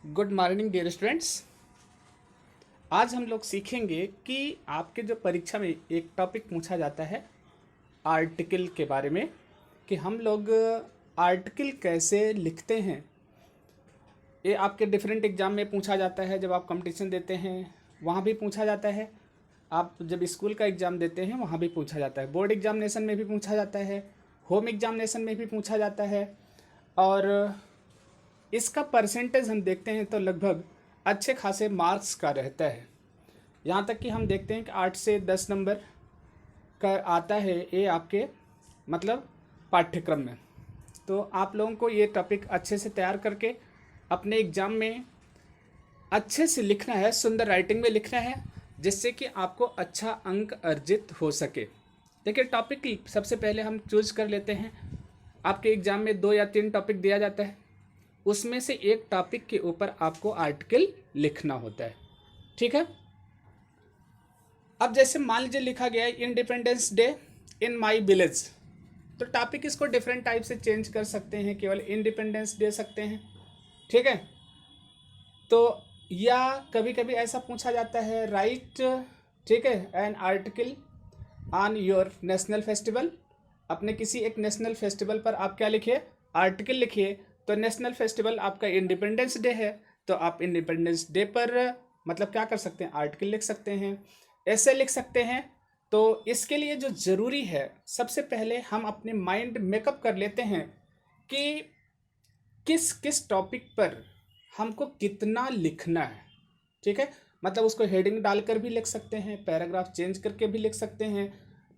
Good morning dear students. आज हम लोग सीखेंगे कि आपके जो परीक्षा में एक टॉपिक पूछा जाता है आर्टिकल के बारे में, कि हम लोग आर्टिकल कैसे लिखते हैं। ये आपके डिफरेंट एग्ज़ाम में पूछा जाता है, जब आप कंपटीशन देते हैं वहाँ भी पूछा जाता है, आप जब स्कूल का एग्ज़ाम देते हैं वहाँ भी पूछा जाता है, बोर्ड एग्जामिनेशन में भी पूछा जाता है, होम एग्जामिनेशन में भी पूछा जाता है। और इसका परसेंटेज हम देखते हैं तो लगभग अच्छे खासे मार्क्स का रहता है। यहाँ तक कि हम देखते हैं कि 8 से 10 नंबर का आता है ये आपके मतलब पाठ्यक्रम में। तो आप लोगों को ये टॉपिक अच्छे से तैयार करके अपने एग्ज़ाम में अच्छे से लिखना है, सुंदर राइटिंग में लिखना है, जिससे कि आपको अच्छा अंक अर्जित हो सके। देखिए, टॉपिक सबसे पहले हम चूज कर लेते हैं। आपके एग्ज़ाम में 2 या 3 टॉपिक दिया जाता है, उसमें से एक टॉपिक के ऊपर आपको आर्टिकल लिखना होता है। ठीक है। अब जैसे मान लीजिए लिखा गया है independence day in my village, तो टॉपिक इसको डिफरेंट टाइप से चेंज कर सकते हैं, केवल इंडिपेंडेंस दे सकते हैं। ठीक है। तो या कभी कभी ऐसा पूछा जाता है राइट, ठीक है, an article on your national festival. अपने किसी एक नेशनल फेस्टिवल पर आप क्या लिखिए, आर्टिकल लिखिए। तो नेशनल फेस्टिवल आपका इंडिपेंडेंस डे है, तो आप इंडिपेंडेंस डे पर मतलब क्या कर सकते हैं, आर्टिकल लिख सकते हैं, ऐसे लिख सकते हैं। तो इसके लिए जो ज़रूरी है, सबसे पहले हम अपने माइंड मेकअप कर लेते हैं कि किस किस टॉपिक पर हमको कितना लिखना है। ठीक है। मतलब उसको हेडिंग डालकर भी लिख सकते हैं, पैराग्राफ चेंज करके भी लिख सकते हैं।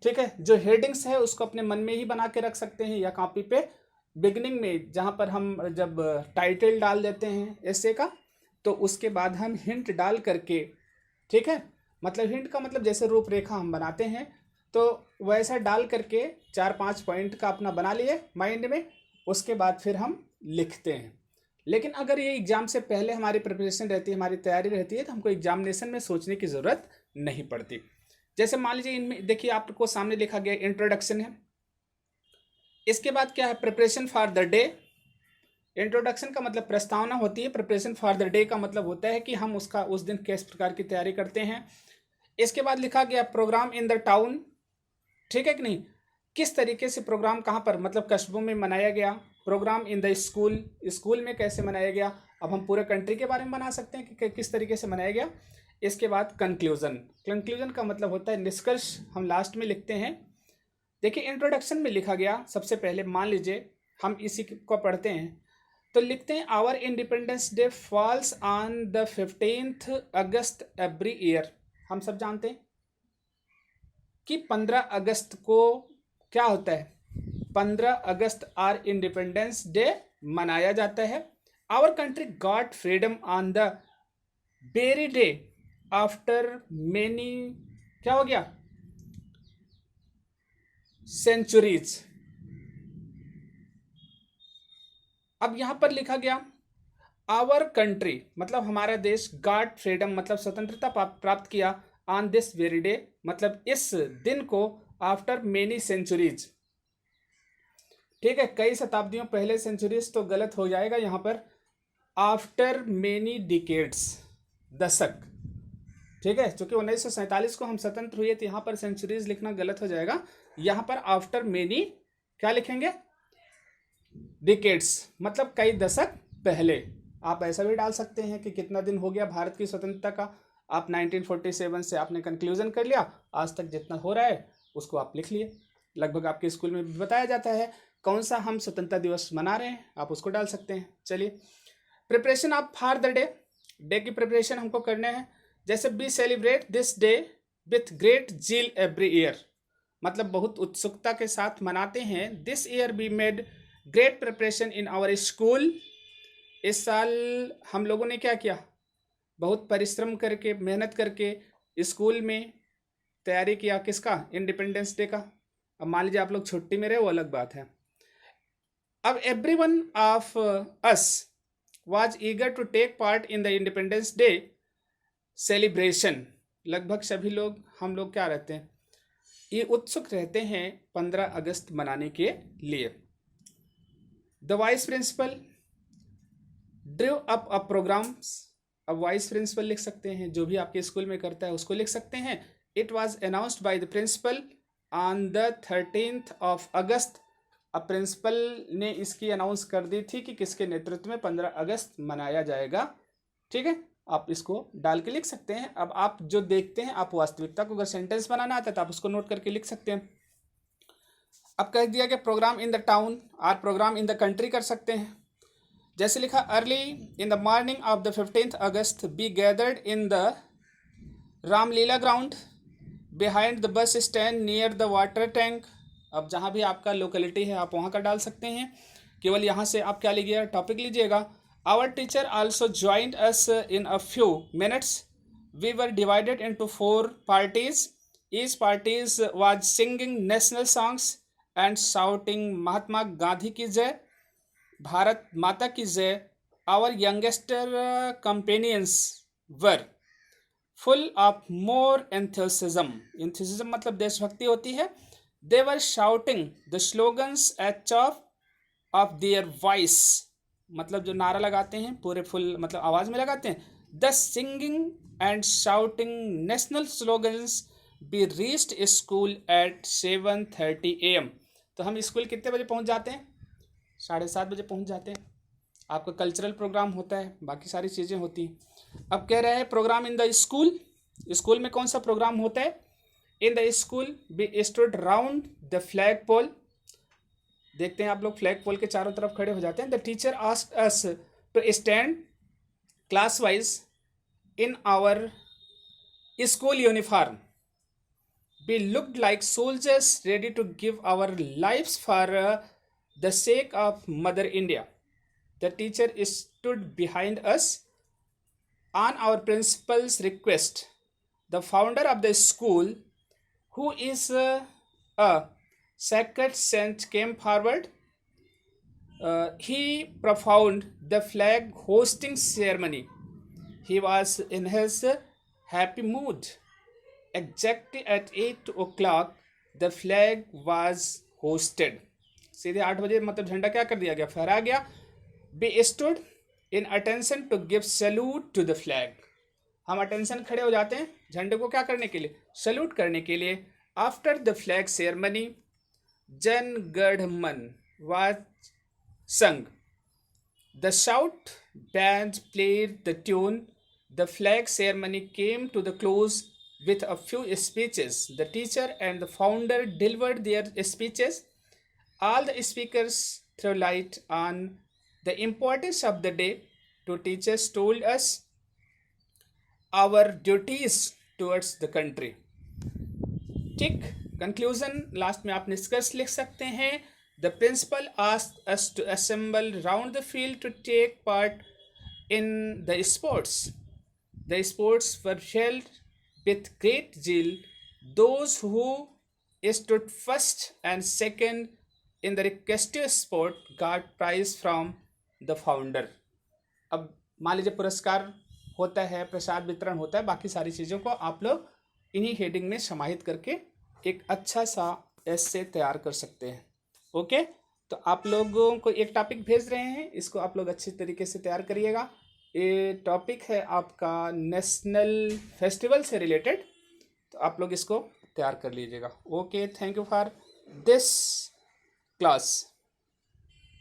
ठीक है। जो हेडिंग्स है उसको अपने मन में ही बना के रख सकते हैं, या कॉपी पे बिगनिंग में जहाँ पर हम जब टाइटल डाल देते हैं ऐसे का, तो उसके बाद हम हिंट डाल करके, ठीक है, मतलब हिंट का मतलब जैसे रूपरेखा हम बनाते हैं, तो वैसा डाल करके 4-5 पॉइंट का अपना बना लिए माइंड में, उसके बाद फिर हम लिखते हैं। लेकिन अगर ये एग्ज़ाम से पहले हमारी प्रिपरेशन रहती है, हमारी तैयारी रहती है, तो हमको एग्जामिनेशन में सोचने की ज़रूरत नहीं पड़ती। जैसे मान लीजिए इनमें देखिए आपको सामने लिखा गया इंट्रोडक्शन है, इसके बाद क्या है, preparation for the day. Introduction का मतलब प्रस्तावना होती है, प्रिपरेशन फॉर द डे का मतलब होता है कि हम उसका उस दिन किस प्रकार की तैयारी करते हैं। इसके बाद लिखा गया प्रोग्राम इन द टाउन, ठीक है कि नहीं, किस तरीके से प्रोग्राम कहाँ पर मतलब कस्बों में मनाया गया। Program in the school, school में कैसे मनाया गया। अब हम पूरे कंट्री के बारे में बना सकते हैं कि किस तरीके से मनाया गया। इसके बाद कंक्लूजन, कंक्लूजन का मतलब होता है निष्कर्ष, हम लास्ट में लिखते हैं। देखिए इंट्रोडक्शन में लिखा गया सबसे पहले, मान लीजिए हम इसी को पढ़ते हैं, तो लिखते हैं our independence day falls on the 15th August every year. हम सब जानते हैं कि 15 अगस्त को क्या होता है, 15 अगस्त आर इंडिपेंडेंस डे मनाया जाता है। Our country got freedom on the very day after many, क्या हो गया, सेंचुरीज। अब यहां पर लिखा गया आवर कंट्री मतलब हमारा देश, गॉट फ्रीडम मतलब स्वतंत्रता प्राप्त किया, ऑन दिस वेरी डे मतलब इस दिन को, आफ्टर मेनी सेंचुरीज। ठीक है, कई शताब्दियों पहले, सेंचुरीज तो गलत हो जाएगा यहाँ पर, आफ्टर मेनी डिकेड्स, दशक। ठीक है, क्योंकि 1947 को हम स्वतंत्र हुए, तो यहाँ पर सेंचुरीज लिखना गलत हो जाएगा। यहाँ पर आफ्टर मेनी क्या लिखेंगे, डिकेड्स मतलब कई दशक पहले। आप ऐसा भी डाल सकते हैं कि कितना दिन हो गया भारत की स्वतंत्रता का। आप 1947 से आपने कंक्लूजन कर लिया, आज तक जितना हो रहा है उसको आप लिख लिए। लगभग आपके स्कूल में भी बताया जाता है कौन सा हम स्वतंत्रता दिवस मना रहे हैं, आप उसको डाल सकते हैं। चलिए, preparation of for the day, day की प्रिपरेशन हमको करने हैं। जैसे we celebrate this day with great zeal every year, मतलब बहुत उत्सुकता के साथ मनाते हैं। This year we made great preparation in our school, इस साल हम लोगों ने क्या किया, बहुत परिश्रम करके, मेहनत करके स्कूल में तैयारी किया, किसका, इंडिपेंडेंस डे का। अब मान लीजिए आप लोग छुट्टी में रहे, वो अलग बात है। अब every one of us was eager to take part in the independence day celebration, लगभग सभी लोग, हम लोग क्या रहते हैं, ये उत्सुक रहते हैं 15 अगस्त मनाने के लिए। The vice principal drew up a programs, अब वाइस प्रिंसिपल लिख सकते हैं, जो भी आपके स्कूल में करता है उसको लिख सकते हैं। It was announced by the principal on the 13th of August। अब प्रिंसिपल ने इसकी अनाउंस कर दी थी कि किसके नेतृत्व में 15 अगस्त मनाया जाएगा। ठीक है, आप इसको डाल के लिख सकते हैं। अब आप जो देखते हैं, आप वास्तविकता को अगर सेंटेंस बनाना आता है तो आप उसको नोट करके लिख सकते हैं। अब कह दिया कि प्रोग्राम इन द टाउन और प्रोग्राम इन द कंट्री कर सकते हैं। जैसे लिखा, early in the morning of the 15th August we gathered in the Ramlila ground behind the bus stand near the water tank. अब जहाँ भी आपका लोकेलिटी है आप वहाँ का डाल सकते हैं, केवल यहाँ से आप क्या लीजिएगा, टॉपिक लीजिएगा। Our teacher also joined us in a few minutes, we were divided into 4 parties, each parties was singing national songs and shouting Mahatma Gandhi की जय, भारत माता की जय। Our youngster companions were full of more enthusiasm, enthusiasm मतलब देशभक्ति होती है। They were shouting the slogans at top of their voice, मतलब जो नारा लगाते हैं पूरे फुल मतलब आवाज में लगाते हैं। The singing and shouting national slogans be reached school eight 7:30 AM। तो हम स्कूल कितने बजे पहुंच जाते हैं? 7:30 बजे पहुंच जाते हैं। आपका कल्चरल प्रोग्राम होता है, बाकी सारी चीज़ें होती हैं। अब कह रहे हैं program in the school, school में कौन सा प्रोग्राम होता है? In the school be stood round the flag pole, देखते हैं आप लोग फ्लैग पोल के चारों तरफ खड़े हो जाते हैं। The teacher asked us to stand class wise in our school uniform, we looked like soldiers ready to give our lives for the sake of Mother India. The teacher stood behind us on our principal's request. The founder of the school, who is a sacred saint, came forward. He performed the flag hosting ceremony. He was in his happy mood. Exactly at 8 o'clock the flag was hoisted। सीधे 8 बजे मतलब झंडा क्या कर दिया गया, फहराया गया। We stood in attention to give salute to the flag। हम अटेंशन खड़े हो जाते हैं झंडे को क्या करने के लिए, सल्यूट करने के लिए। After the flag ceremony, Jana Gana मन was sung, the shout band played the tune, the flag ceremony came to the close with a few speeches. The teacher and the founder delivered their speeches. All the speakers threw light on the importance of the day. Two teachers told us our duties towards the country। ठीक, conclusion last में आप निष्कर्ष लिख सकते हैं। The principal asked us to assemble round the field to take part in the sports. The sports were held with great zeal. Those who stood first and second in the respective sport got prize from the founder। अब मान लीजिए पुरस्कार होता है, प्रसाद वितरण होता है, बाकी सारी चीज़ों को आप लोग इन्हीं हेडिंग में समाहित करके एक अच्छा सा एसे तैयार कर सकते हैं। ओके, तो आप लोगों को एक टॉपिक भेज रहे हैं, इसको आप लोग अच्छी तरीके से तैयार करिएगा। ये टॉपिक है आपका नेशनल फेस्टिवल से रिलेटेड, तो आप लोग इसको तैयार कर लीजिएगा। Okay, thank you for this class.